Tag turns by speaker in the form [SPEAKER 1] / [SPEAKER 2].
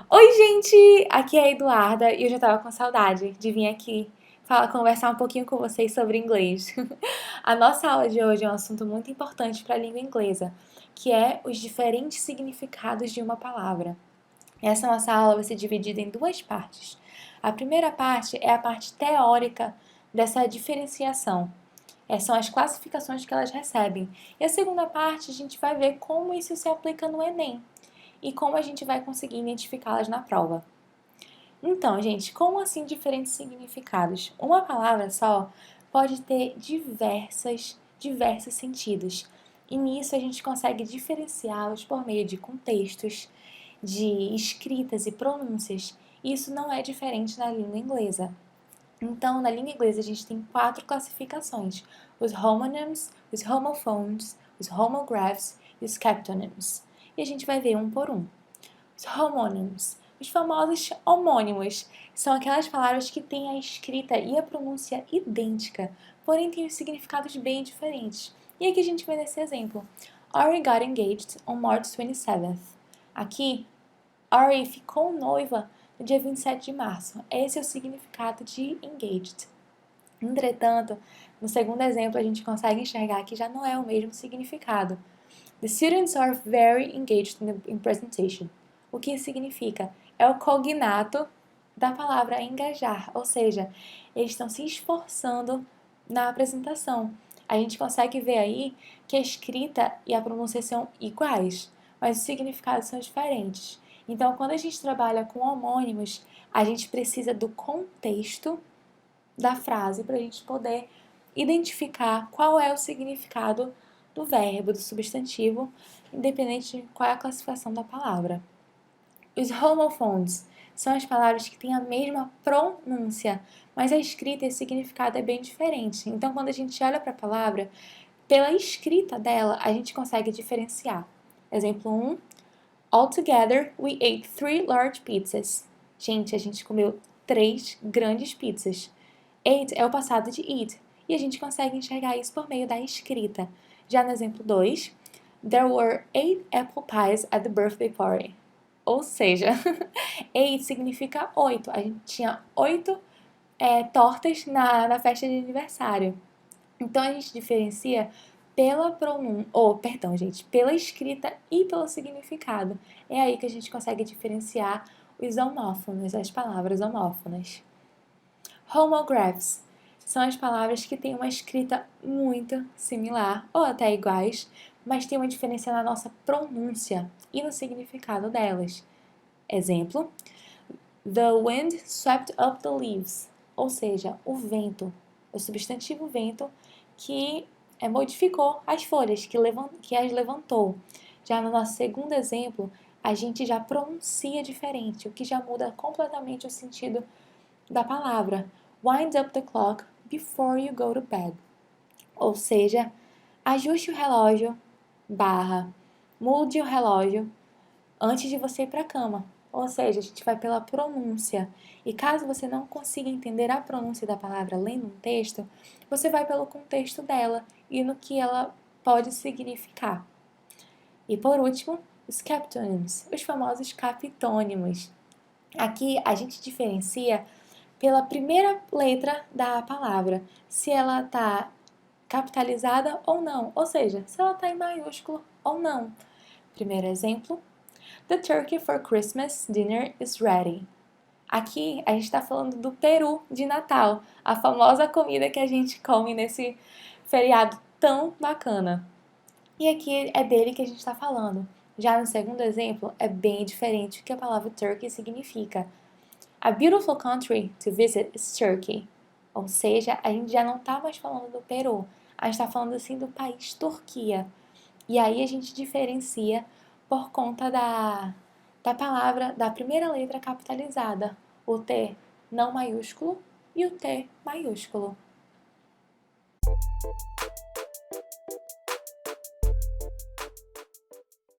[SPEAKER 1] Oi, gente! Aqui é a Eduarda e eu já tava com saudade de vir aqui conversar um pouquinho com vocês sobre inglês. A nossa aula de hoje é um assunto muito importante para a língua inglesa, que é os diferentes significados de uma palavra. Essa nossa aula vai ser dividida em duas partes. A primeira parte é a parte teórica dessa diferenciação. São as classificações que elas recebem. E a segunda parte a gente vai ver como isso se aplica no Enem e como a gente vai conseguir identificá-las na prova. Então, gente, como assim diferentes significados? Uma palavra só pode ter diversos sentidos. E nisso a gente consegue diferenciá-los por meio de contextos, de escritas e pronúncias. Isso não é diferente na língua inglesa. Então, na língua inglesa a gente tem 4 classificações: os homonyms, os homophones, os homographs e os capitonyms. E a gente vai ver um por um. Os homonyms, os famosos homônimos, são aquelas palavras que têm a escrita e a pronúncia idêntica, porém têm os significados bem diferentes. E aqui a gente vê nesse exemplo. Ari got engaged on March 27th. Aqui, Ari ficou noiva no dia 27 de março. Esse é o significado de engaged. Entretanto, no segundo exemplo, a gente consegue enxergar que já não é o mesmo significado. The students are very engaged in presentation. O que isso significa? É o cognato da palavra engajar, ou seja, eles estão se esforçando na apresentação. A gente consegue ver aí que a escrita e a pronúncia são iguais, mas os significados são diferentes. Então, quando a gente trabalha com homônimos, a gente precisa do contexto da frase para a gente poder identificar qual é o significado do verbo, do substantivo, independente de qual é a classificação da palavra. Os homophones são as palavras que têm a mesma pronúncia, mas a escrita e o significado é bem diferente. Então, quando a gente olha para a palavra, pela escrita dela, a gente consegue diferenciar. Exemplo 1. Altogether, we ate 3 large pizzas. Gente, a gente comeu 3 grandes pizzas. Ate é o passado de eat, e a gente consegue enxergar isso por meio da escrita. Já no exemplo 2, there were 8 apple pies at the birthday party. Ou seja, 8 significa 8. A gente tinha 8 tortas na festa de aniversário. Então a gente diferencia pela escrita e pelo significado. É aí que a gente consegue diferenciar os homófonos, as palavras homófonas. Homographs são as palavras que têm uma escrita muito similar ou até iguais, mas tem uma diferença na nossa pronúncia e no significado delas. Exemplo: The wind swept up the leaves, ou seja, o vento, o substantivo vento que modificou as folhas, que as levantou. Já no nosso segundo exemplo, a gente já pronuncia diferente, o que já muda completamente o sentido da palavra. Wind up the clock before you go to bed. Ou seja, ajuste o relógio, mude o relógio antes de você ir para a cama. Ou seja, a gente vai pela pronúncia. E caso você não consiga entender a pronúncia da palavra lendo um texto, você vai pelo contexto dela e no que ela pode significar. E por último, os capitonyms, os famosos capitônimos. Aqui a gente diferencia pela primeira letra da palavra, se ela está capitalizada ou não, ou seja, se ela está em maiúsculo ou não. Primeiro exemplo: The turkey for Christmas dinner is ready. Aqui a gente está falando do peru de Natal, a famosa comida que a gente come nesse feriado tão bacana. E aqui é dele que a gente está falando. Já no segundo exemplo, é bem diferente o que a palavra turkey significa. A beautiful country to visit is Turkey. Ou seja, a gente já não está mais falando do Peru, a gente está falando assim do país Turquia. E aí a gente diferencia por conta da palavra, da primeira letra capitalizada, o T não maiúsculo e o T maiúsculo.